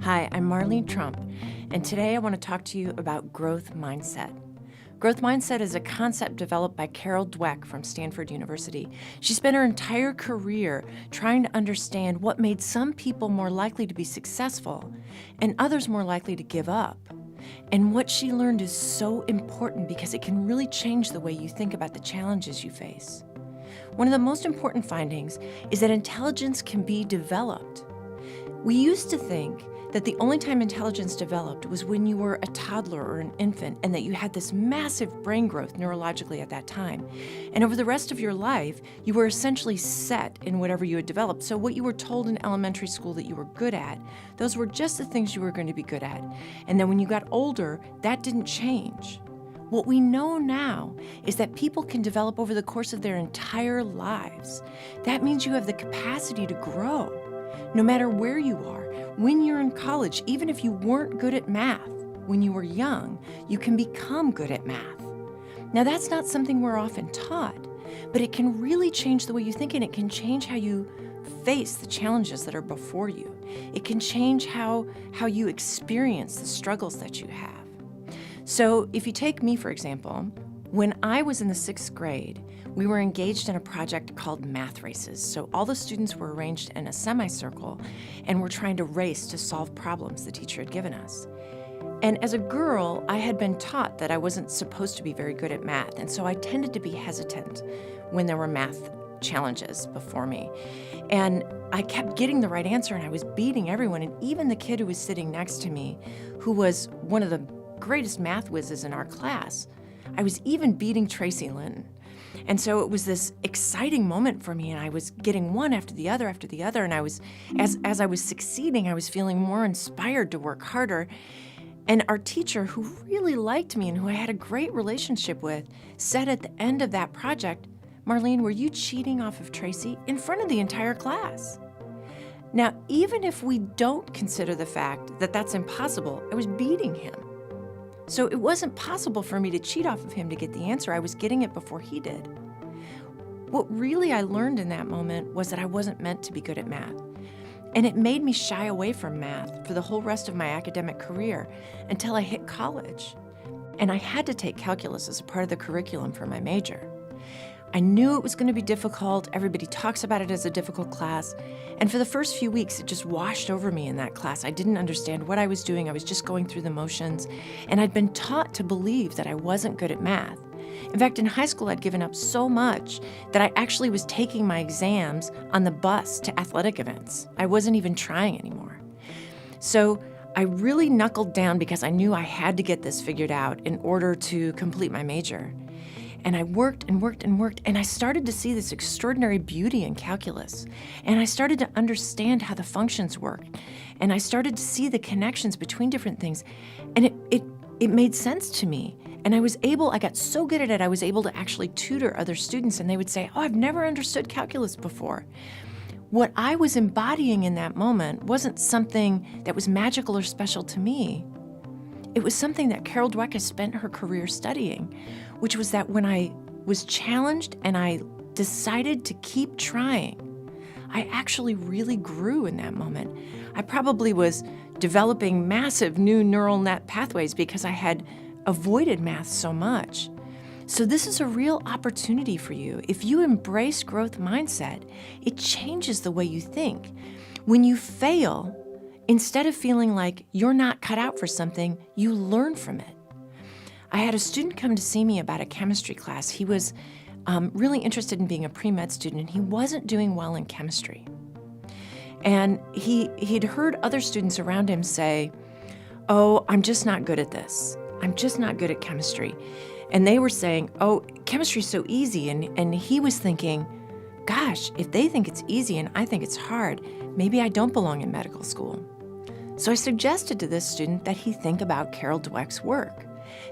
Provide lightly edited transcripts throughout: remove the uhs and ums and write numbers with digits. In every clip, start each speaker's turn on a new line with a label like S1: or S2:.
S1: Hi, I'm Marlene Tromp, and today I want to talk to you about growth mindset. Growth mindset is a concept developed by Carol Dweck from Stanford University. She spent her entire career trying to understand what made some people more likely to be successful and others more likely to give up. And what she learned is so important because it can really change the way you think about the challenges you face. One of the most important findings is that intelligence can be developed. We used to think that the only time intelligence developed was when you were a toddler or an infant and that you had this massive brain growth neurologically at that time. And over the rest of your life, you were essentially set in whatever you had developed. So what you were told in elementary school that you were good at, those were just the things you were going to be good at. And then when you got older, that didn't change. What we know now is that people can develop over the course of their entire lives. That means you have the capacity to grow, no matter where you are. When you're in college, even if you weren't good at math when you were young, you can become good at math. Now, that's not something we're often taught, but it can really change the way you think, and it can change how you face the challenges that are before you. It can change how you experience the struggles that you have. So if you take me, for example, when I was in the 6th grade, we were engaged in a project called math races. So all the students were arranged in a semicircle and were trying to race to solve problems the teacher had given us. And as a girl, I had been taught that I wasn't supposed to be very good at math, and so I tended to be hesitant when there were math challenges before me. And I kept getting the right answer, and I was beating everyone, and even the kid who was sitting next to me, who was one of the greatest math whizzes in our class, I was even beating Tracy Linton. And so it was this exciting moment for me, and I was getting one after the other, and I was, as I was succeeding, I was feeling more inspired to work harder. And our teacher, who really liked me and who I had a great relationship with, said at the end of that project, "Marlene, were you cheating off of Tracy?" in front of the entire class. Now, even if we don't consider the fact that that's impossible, I was beating him. So it wasn't possible for me to cheat off of him to get the answer. I was getting it before he did. What really I learned in that moment was that I wasn't meant to be good at math. And it made me shy away from math for the whole rest of my academic career until I hit college. And I had to take calculus as a part of the curriculum for my major. I knew it was going to be difficult. Everybody talks about it as a difficult class. And for the first few weeks, it just washed over me in that class. I didn't understand what I was doing. I was just going through the motions. And I'd been taught to believe that I wasn't good at math. In fact, in high school, I'd given up so much that I actually was taking my exams on the bus to athletic events. I wasn't even trying anymore. So I really knuckled down because I knew I had to get this figured out in order to complete my major. And I worked and worked and worked, and I started to see this extraordinary beauty in calculus. And I started to understand how the functions worked. And I started to see the connections between different things. And it made sense to me. And I got so good at it, I was able to actually tutor other students, and they would say, "Oh, I've never understood calculus before." What I was embodying in that moment wasn't something that was magical or special to me. It was something that Carol Dweck has spent her career studying, which was that when I was challenged and I decided to keep trying, I actually really grew in that moment. I probably was developing massive new neural net pathways because I had avoided math so much. So this is a real opportunity for you. If you embrace growth mindset, it changes the way you think. When you fail, instead of feeling like you're not cut out for something, you learn from it. I had a student come to see me about a chemistry class. He was really interested in being a pre-med student, and he wasn't doing well in chemistry. And he'd heard other students around him say, "Oh, I'm just not good at this. I'm just not good at chemistry." And they were saying, "Oh, chemistry's so easy." And he was thinking, "Gosh, if they think it's easy and I think it's hard, maybe I don't belong in medical school." So I suggested to this student that he think about Carol Dweck's work,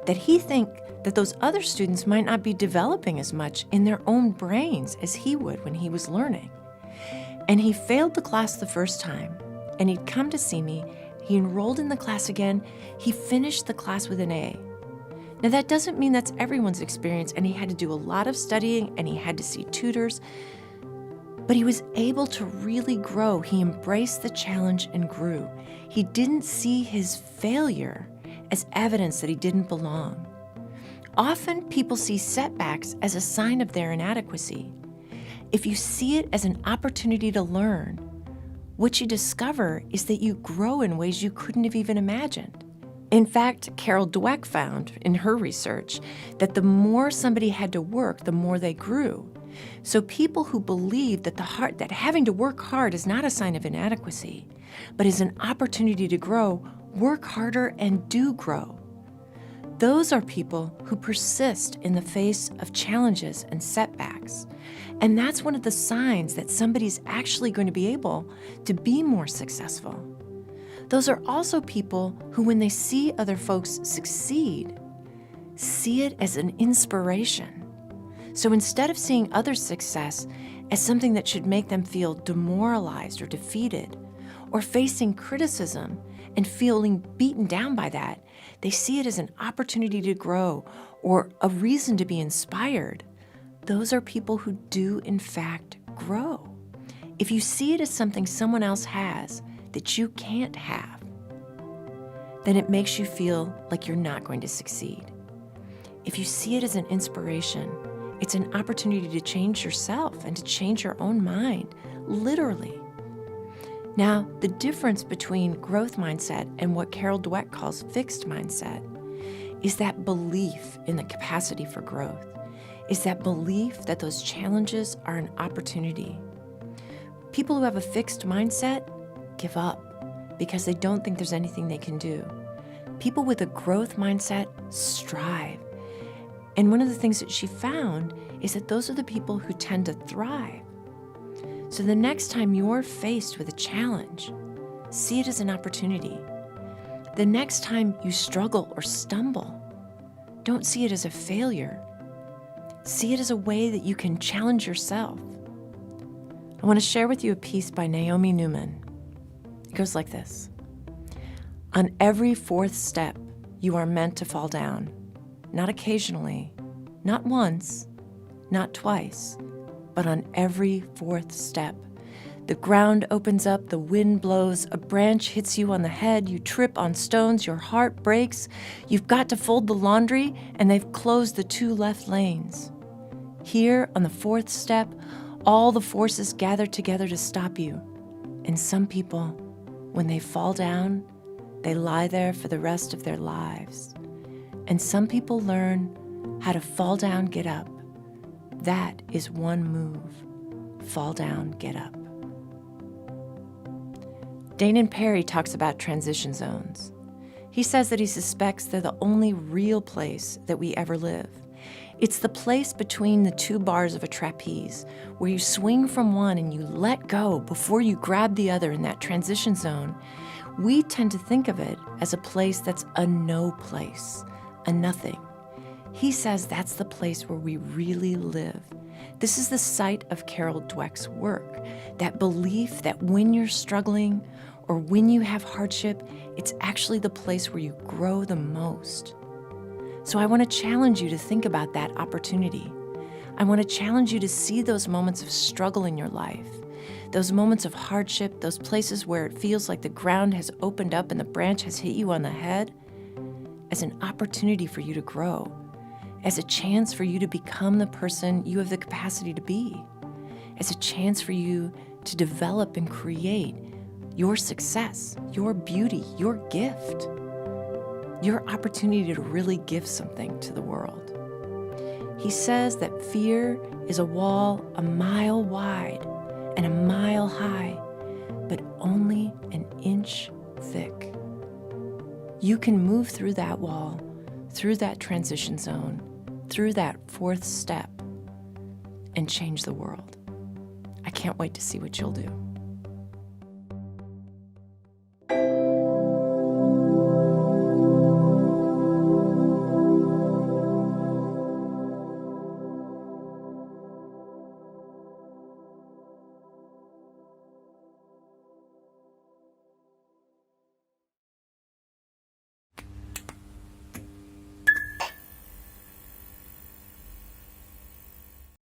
S1: that he think that those other students might not be developing as much in their own brains as he would when he was learning. And he failed the class the first time, and he'd come to see me. He enrolled in the class again. He finished the class with an A. Now, that doesn't mean that's everyone's experience, and he had to do a lot of studying, and he had to see tutors. But he was able to really grow. He embraced the challenge and grew. He didn't see his failure as evidence that he didn't belong. Often people see setbacks as a sign of their inadequacy. If you see it as an opportunity to learn, what you discover is that you grow in ways you couldn't have even imagined. In fact, Carol Dweck found in her research that the more somebody had to work, the more they grew. So people who believe that that having to work hard is not a sign of inadequacy, but is an opportunity to grow, work harder and do grow. Those are people who persist in the face of challenges and setbacks. And that's one of the signs that somebody's actually going to be able to be more successful. Those are also people who, when they see other folks succeed, see it as an inspiration. So instead of seeing other success as something that should make them feel demoralized or defeated, or facing criticism and feeling beaten down by that, they see it as an opportunity to grow or a reason to be inspired. Those are people who do, in fact, grow. If you see it as something someone else has that you can't have, then it makes you feel like you're not going to succeed. If you see it as an inspiration, it's an opportunity to change yourself and to change your own mind, literally. Now, the difference between growth mindset and what Carol Dweck calls fixed mindset is that belief in the capacity for growth, is that belief that those challenges are an opportunity. People who have a fixed mindset give up because they don't think there's anything they can do. People with a growth mindset strive. And one of the things that she found is that those are the people who tend to thrive. So the next time you're faced with a challenge, see it as an opportunity. The next time you struggle or stumble, don't see it as a failure. See it as a way that you can challenge yourself. I want to share with you a piece by Naomi Newman. It goes like this. On every fourth step, you are meant to fall down. Not occasionally, not once, not twice, but on every fourth step. The ground opens up, the wind blows, a branch hits you on the head, you trip on stones, your heart breaks, you've got to fold the laundry, and they've closed the 2 left lanes. Here, on the fourth step, all the forces gather together to stop you. And some people, when they fall down, they lie there for the rest of their lives. And some people learn how to fall down, get up. That is one move. Fall down, get up. Danon Perry talks about transition zones. He says that he suspects they're the only real place that we ever live. It's the place between the 2 bars of a trapeze where you swing from one and you let go before you grab the other in that transition zone. We tend to think of it as a place that's a no place, a nothing. He says that's the place where we really live. This is the site of Carol Dweck's work, that belief that when you're struggling or when you have hardship, it's actually the place where you grow the most. So I want to challenge you to think about that opportunity. I want to challenge you to see those moments of struggle in your life, those moments of hardship, those places where it feels like the ground has opened up and the branch has hit you on the head, as an opportunity for you to grow, as a chance for you to become the person you have the capacity to be, as a chance for you to develop and create your success, your beauty, your gift, your opportunity to really give something to the world. He says that fear is a wall a mile wide and a mile high, but only an inch thick. You can move through that wall, through that transition zone, through that fourth step, and change the world. I can't wait to see what you'll do.